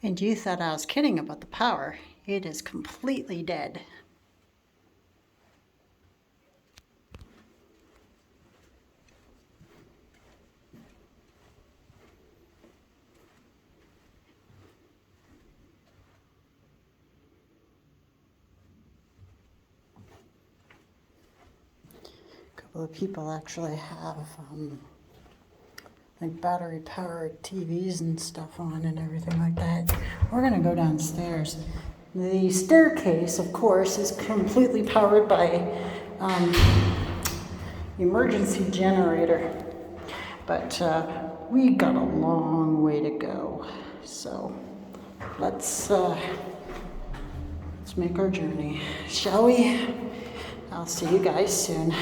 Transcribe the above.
And you thought I was kidding about the power. It is completely dead. A couple of people actually have like battery powered TVs and stuff on and everything like that. We're gonna go downstairs. The staircase, of course, is completely powered by emergency generator, but we got a long way to go. So let's make our journey, shall we? I'll see you guys soon.